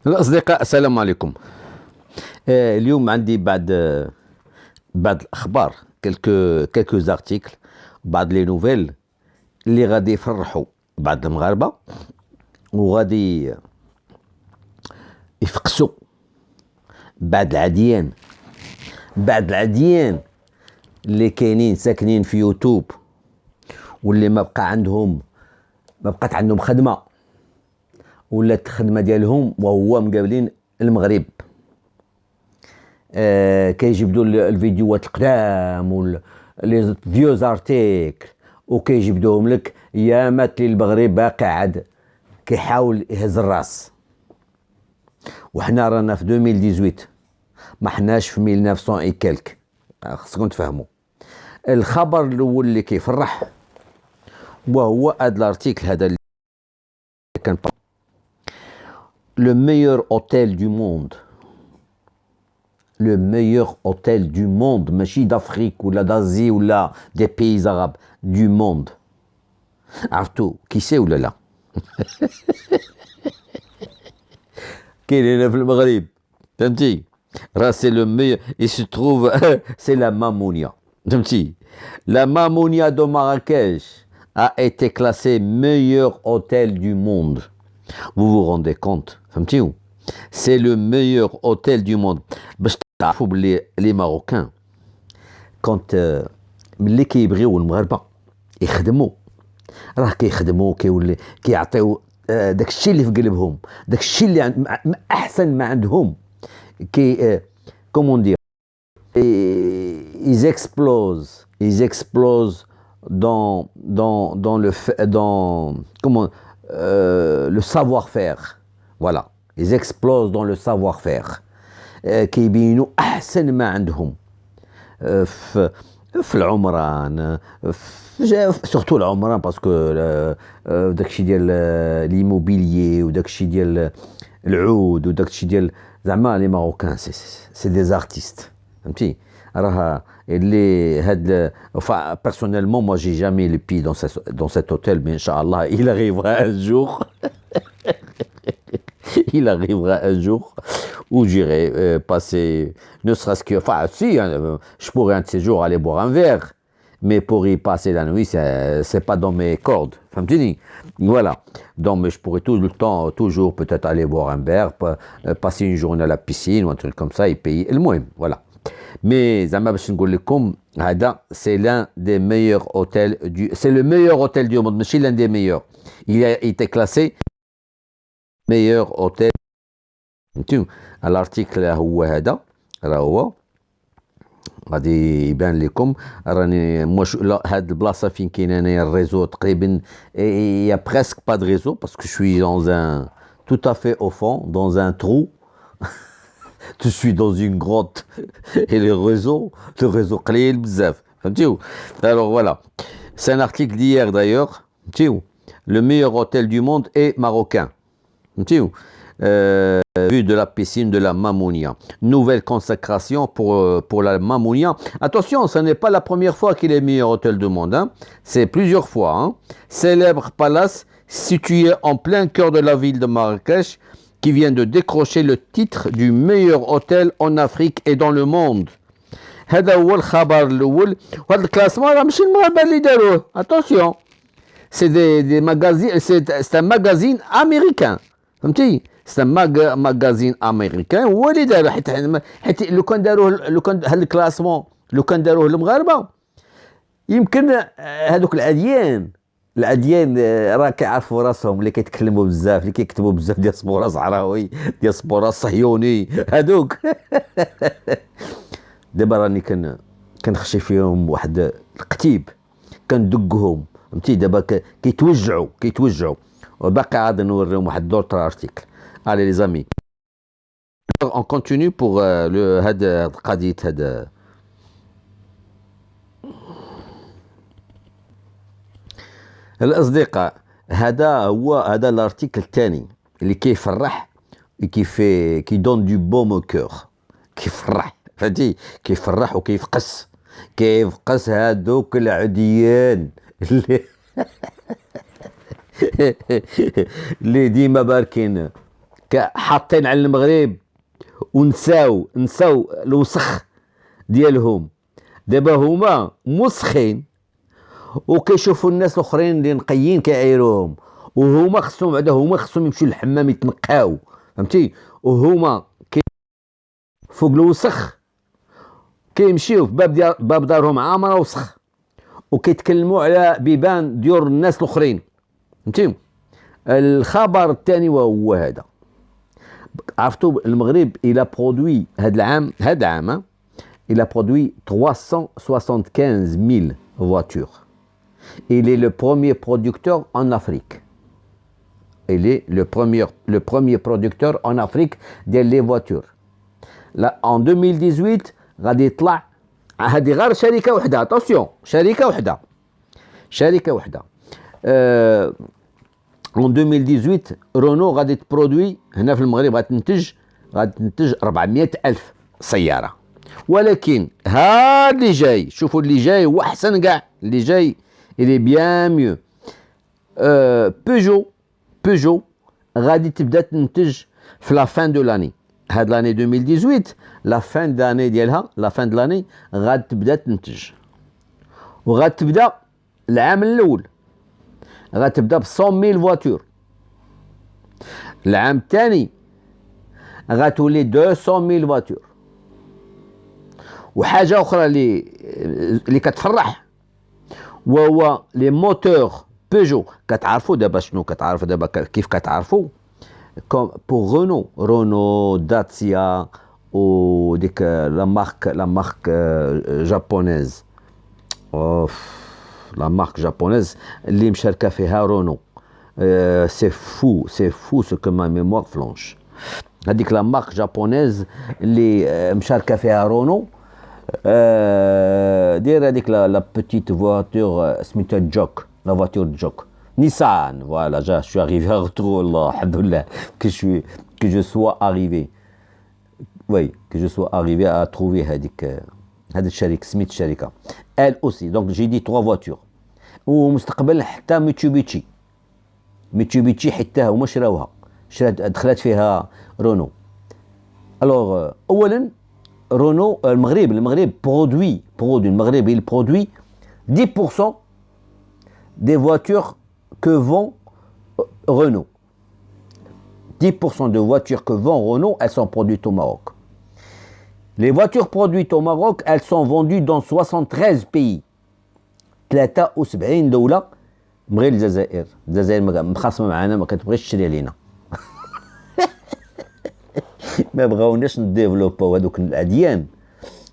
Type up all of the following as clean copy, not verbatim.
الأصدقاء السلام عليكم. اليوم عندي بعض الأخبار كيلكو ارتيكل، بعض لي نوفيل اللي غادي يفرحوا بعض المغاربة وغادي يفقسوا بعض العديان اللي كاينين ساكنين في يوتيوب واللي ما بقات عندهم خدمة، ولات الخدمة ديالهم وهو مقابلين المغرب. كيجبدوا الفيديوهات القدام لي فيوز ارتيكل وكيجبدوهم لك يا مات لي المغرب باقي عاد كيحاول يهز الراس، وحنا رانا في 2018 ما حناش في 1900 اي كالك. خصكم تفهموا الخبر الاول اللي كيفرح وهو هذا الارتيكل هذا اللي كان le meilleur hôtel du monde. Le meilleur hôtel du monde, ماشي d'Afrique ولا d'Asie ولا des pays arabes, du monde. عرفتوا كي سي ولا لا؟ كاين هنا في المغرب، فهمتي؟ راه سي لو ميور، il se trouve c'est la Mamounia. فهمتي؟ La Mamounia de Marrakech a été classée meilleur hôtel du monde. Vous vous rendez compte؟ فهمتيو؟ C'est le meilleur hôtel du monde. باش تعرفوا بلي لي ماروكان كونت ملي كيبغيو المغاربه يخدموا، راه كيخدموا كيولي كيعطيو داك الشيء اللي في قلبهم، داك الشيء اللي احسن ما عندهم. كومون دير ils explosent dans le savoir-faire. Voilà, ils explosent dans le savoir-faire. كيبينوا احسن ما عندهم في العمران، سورتو العمران باسكو داكشي ديال ليموبيليي وداكشي ديال العود وداكشي ديال زعما لي ماروكان سي دي زارتيست. فهمتي؟ راه اللي هاد personnellement moi j'ai jamais le pied dans cet hôtel, mais inchallah il arrivera un jour. Il arrivera un jour où j'irai passer, ne serait-ce que, enfin si, je pourrais un de ces jours aller boire un verre, mais pour y passer la nuit, c'est pas dans mes cordes. Fahmtini? Voilà. Donc, mais je pourrais tout le temps, toujours peut-être aller boire un verre, passer une journée à la piscine ou un truc comme ça et payer le moins. Voilà. Mais زعما باش نقول لكم هذا c'est l'un des meilleurs hôtels c'est le meilleur hôtel du monde, ماشي l'un des meilleurs. Il a été classé meilleur hôtel. فهمتوا؟ الارتيكل هو هذا، راه هو غادي يبان لكم. راني هاد البلاصه فين كاين انايا الريزو تقريبا يا presque pas de réseau parce que je suis dans un tout à fait au fond dans un trou. Je suis dans une grotte et le réseau قليل بزاف. فهمتوا؟ Alors voilà, c'est un article d'hier d'ailleurs. فهمتوا؟ Le meilleur hôtel du monde est marocain. فهمتوا؟ Vue de la piscine de la Mamounia. Nouvelle consacration pour la Mamounia. Attention, ce n'est pas la première fois qu'il est meilleur hôtel du monde. Hein. C'est plusieurs fois. Hein. Célèbre palace situé en plein cœur de la ville de Marrakech qui vient de décrocher le titre du meilleur hôtel en Afrique et dans le monde. هذا هو الخبر الأول، وهذا الكلاسمون راه ماشي المغاربة اللي داروه. Attention. C'est des magazines, c'est un magazine américain. فهمتي؟ c'est un magazine américain هو اللي دارو، حيت لو كان هاد الكلاسمون لو كان داروه المغاربه يمكن هذوك العديان راه كيعرفوا راسهم، اللي كيتكلموا بزاف، اللي كيكتبوا بزاف دياسبورا صحراوي، دياسبورا صهيوني هذوك. دابا راني كنخشي فيهم واحد القتيب، كندقهم. فهمتي؟ دابا كيتوجعوا وباقي عاد نوريهم واحد دوطر ارتيكل. Allez les amis, on continue pour هاد قضية هاد الأصدقاء. هذا الارتيكل الثاني اللي كيفرح، كي دون دو بوم او كور، كيفرح. فهمتي؟ كيفرح وكيفقس هادوك العديان اللي ديما باركين حاطين على المغرب ونساو الوسخ ديالهم. دابا هما موسخين وكيشوفوا الناس الاخرين اللي نقيين كيعايروهم، وهما خصهم يمشيو للحمام يتنقاو، فهمتي؟ وهما فوق الوسخ كيمشيو في باب دارهم عامره وسخ، وكيتكلموا على بيبان ديور الناس الاخرين، فهمتي؟ الخبر الثاني وهو هذا. عرفتوا المغرب الى برودوي هذا العام il a produit 375 000 voitures. Il est le premier producteur en Afrique. Il est le premier producteur en Afrique des voitures. Là, en 2018, غادي يطلع هذه غير شركة وحدة، attention، شركة وحدة. En 2018 رونو غادي تبرودوي هنا في المغرب، غادي تنتج 400 ألف سيارة. ولكن هاد اللي جاي، شوفوا اللي جاي هو احسن كاع، اللي جاي اللي بيان ميو. بيجو غادي تبدا تنتج في لا فان دو لاني، هاد لاني 2018 لا فان داني ديالها، لا فان دو لاني غادي تبدا تنتج، وغادي تبدا العام الاول غادي تبدا ب 100,000 فواتور، العام الثاني غتولي 200,000 فواتور. وحاجه اخرى اللي كتفرح وهو لي موتور بيجو. كتعرفوا دابا شنو كتعرفوا دابا كيف كتعرفوا كوم بور رونو داتسيا وديك لا مارك جابونيز، لا مارك جابونيز اللي مشاركه فيها رونو. سي فو سو كو ما ميموار فلونش. هذيك لا مارك جابونيز اللي مشاركه فيها رونو داير هذيك لا بوتيت فواتور سميتها جوك، لا فواتور جوك نيسان. فوالا جا شو arrivé à retrouver الله الحمد لله que je sois arrivé à trouver هذيك هذا الشركه سميت الشركه elle aussi. donc j'ai dit 3 voitures. ومستقبلا حتى ميتسوبيشي حتى هما شراوها، دخلت فيها رونو. الوغ اولا رونو المغرب برودوي المغرب il produit 10% des voitures que vend Renault. 10% de voitures que vend Renault, elles sont produites au Maroc. Les voitures produites au Maroc, elles sont vendues dans 73 pays. 73 دولة من غير الجزائر مخاصمة معنا، ما كتبغيش تشري علينا. ما بغاوناش نديفلوباو هذوك الاديان،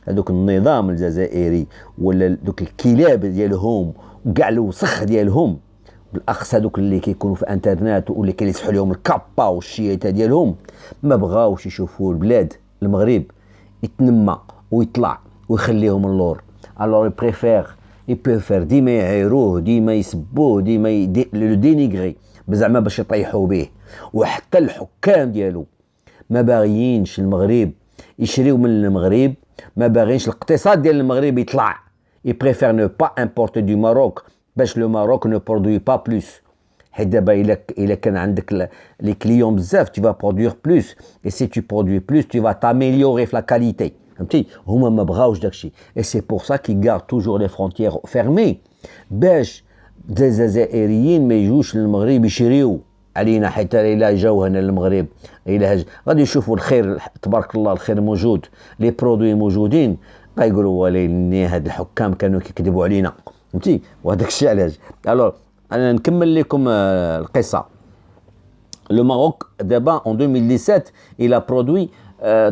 هذوك النظام الجزائري ولا دوك الكلاب ديالهم وكاع الوسخ ديالهم، بالاخص هذوك اللي كيكونوا في انترنت واللي كيلصحوا لهم الكابا والشياته ديالهم، ما بغاوش يشوفوا البلاد المغرب يتنمى ويطلع ويخليهم اللور. الوغ يبريفير ديما يعيروه، ديما يسبوه، ديما لو دينيغري بزعما باش يطيحوا به. وحتى الحكام ديالو ما باغيينش المغرب يشريو من المغرب، ما باغيينش الاقتصاد ديال المغرب يطلع. يبريفير نو با امبورتي دو ماروك باش لو ماروك نو برودوي با بلوس. حيت دابا الا كان عندك لي كليون بزاف tu vas produire plus et si tu produis plus tu vas t'améliorer في لا كاليتي، فهمتي؟ هما ما بغاوش داكشي et c'est pour ça qu'ils gardent toujours les frontières fermées باش الجزائريين ما يجوش للمغرب يشريو علينا. حيت الا جاو هنا للمغرب غادي يشوفوا الخير تبارك الله، الخير موجود، لي برودوي موجودين، غايقولوا وليني هاد الحكام كانوا كيكذبوا علينا، فهمتي؟ وهذاك الشيء علاش. الوغ انا نكمل لكم القصه. لو ماروك دابا en 2017 il a produit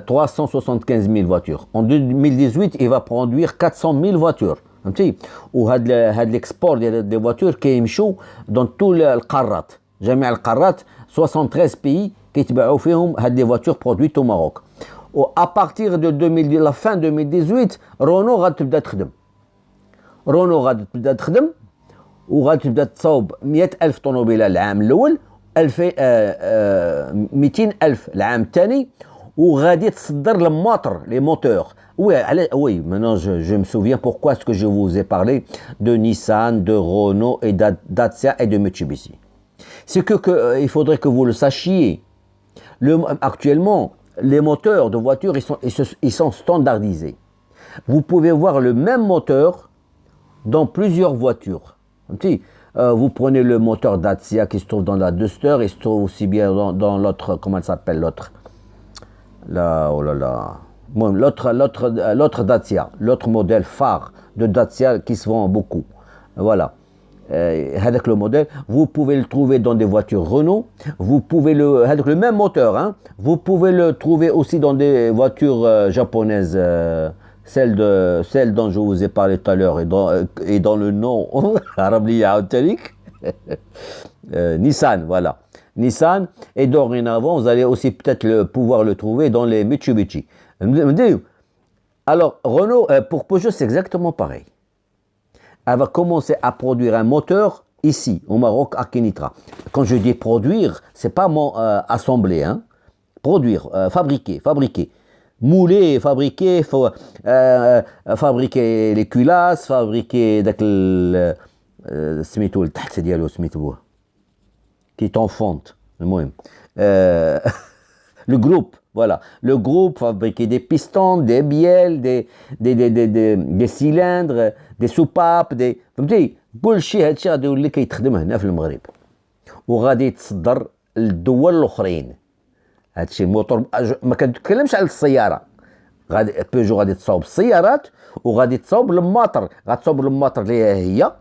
375,000 voitures. En 2018 il va produire 400,000 voitures، فهمتي؟ وهاد ليكسبور ديال دي فواتور كيمشوا دون تو القارات، جميع القارات 73 بيي كيتباعوا فيهم هاد لي فواتور برودويت او ماروك. و ا بارتير دو لا فان 2018 رونو غادي تبدا تخدم وغادي تبدا تصاوب 100,000 طوموبيله العام الاول، 200,000 العام الثاني، وغادي تصدر لي موتور. Oui, maintenant je me souviens pourquoi est-ce que je vous ai parlé de Nissan, de Renault et de Dacia et de Mitsubishi. C'est que il faudrait que vous le sachiez. Actuellement, les moteurs de voitures, ils sont standardisés. Vous pouvez voir le même moteur dans plusieurs voitures. Vous prenez le moteur Dacia qui se trouve dans la Duster, il se trouve aussi bien dans l'autre, comment elle s'appelle l'autre? Oh là là. Bon, l'autre Dacia, l'autre modèle phare de Dacia qui se vend beaucoup. Voilà. Avec le modèle, vous pouvez le trouver dans des voitures Renault, avec le même moteur, hein, vous pouvez le trouver aussi dans des voitures japonaises, celles dont je vous ai parlé tout à l'heure et dans le nom Nissan, voilà. Nissan, et dorénavant, vous allez aussi peut-être pouvoir le trouver dans les Mitsubishi. Alors, Renault, pour Peugeot, c'est exactement pareil. Elle va commencer à produire un moteur ici, au Maroc, à Kenitra. Quand je dis produire, c'est pas assembler, hein. Produire, fabriquer. Mouler, fabriquer, fabriquer les culasses, fabriquer سميتو التحت ديالو سميتو qui est en fonte, le groupe, voilà. Le groupe fabriquait des pistons, des bielles, des cylindres, des soupapes, فهمتي كل شيء هادشي غادي يولي كيتخدم هنا في المغرب وغادي يتصدر للدول الاخرين. هادشي الموتور ما كنتكلمش على السياره، غادي بيجو غادي تصاوب السيارات وغادي تصاوب الماطر، غتصاوب الماطر اللي هي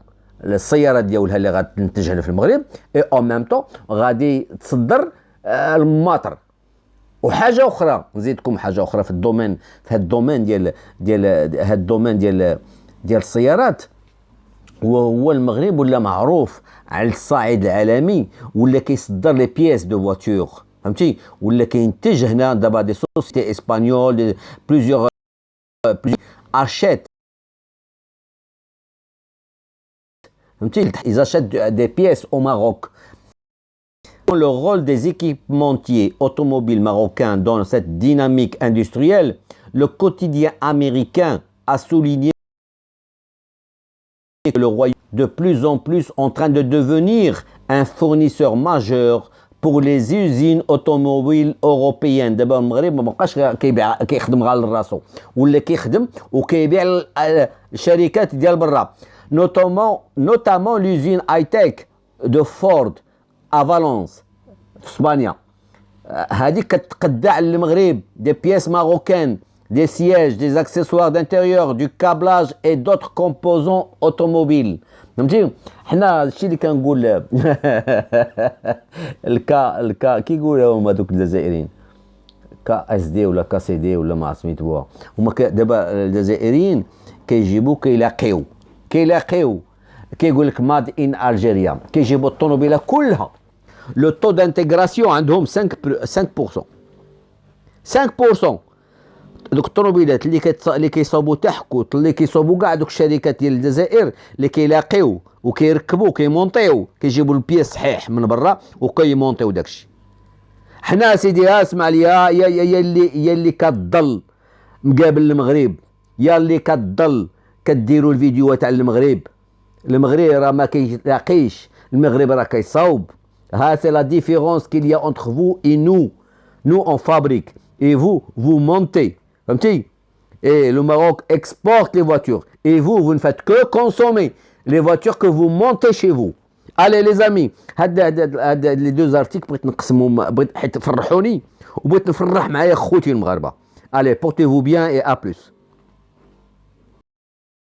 السيارات ديالها اللي غتنتج هنا في المغرب، اي او ميم طون غادي تصدر الماطر. وحاجه اخرى نزيدكم حاجه اخرى في هذا الدومين ديال السيارات، وهو المغرب ولا معروف على الصعيد العالمي ولا كيصدر لي بياس دو فواتور، فهمتي، ولا كينتج هنا دابا دي سوسيتي اسبانيول بليزيور اشيت، فهمتي، ils achètent des pièces au Maroc. Le rôle des équipementiers automobiles marocains dans cette dynamique industrielle, le quotidien américain a souligné que le Royaume est de plus en plus en train de devenir un fournisseur majeur pour les usines automobiles européennes. دابا المغرب ما بقاش كيخدم غير لراسو، ولا كيخدم وكيبيع الشركات ديال برا، notamment l'usine high-tech de Ford à Valence في اسبانيا. هذه كتقدع للمغرب des pièces marocaines, des sièges, des accessoires d'intérieur, du câblage et d'autres composants automobiles. فهمتي، حنا هادشي اللي كنقول الكا كيقولوا هما دوك الجزائريين كا اس دي ولا كا سي دي ولا ما سميتوها، هما دابا الجزائريين كيجيبوا كيلاقيو كيقول لك ماد ان الجيريا، كيجيبوا الطوموبيله كلها لو طو دانتيغراسيون عندهم 5%. دوك الطوموبيلات اللي كيصاوبوا تحكوت، اللي كيصاوبوا كاع دوك الشركات ديال الجزائر اللي كيلاقيو وكيركبوا كيمونطيو، كيجيبوا البياس صحيح من برا وكيمونطيو داكشي. حنا سيدي اسمع لي، يا اللي كتضل مقابل المغرب، يا اللي كتضل كديروا الفيديوهات على المغرب راه ما كيلاقيش، المغرب راه كيصاوب. ها سي لا ديفيرونس qu'il y a entre vous et nous on fabrique et vous montez. فهمتي؟ Et le Maroc exporte les voitures et vous ne faites que consommer les voitures que vous montez chez vous. Allez les amis، هاد لي دوز ارتيكل بغيت نقسمهم، بغيت حيت فرحوني وبغيت نفرح معايا خوتي المغاربه. Allez, portez-vous bien et à plus.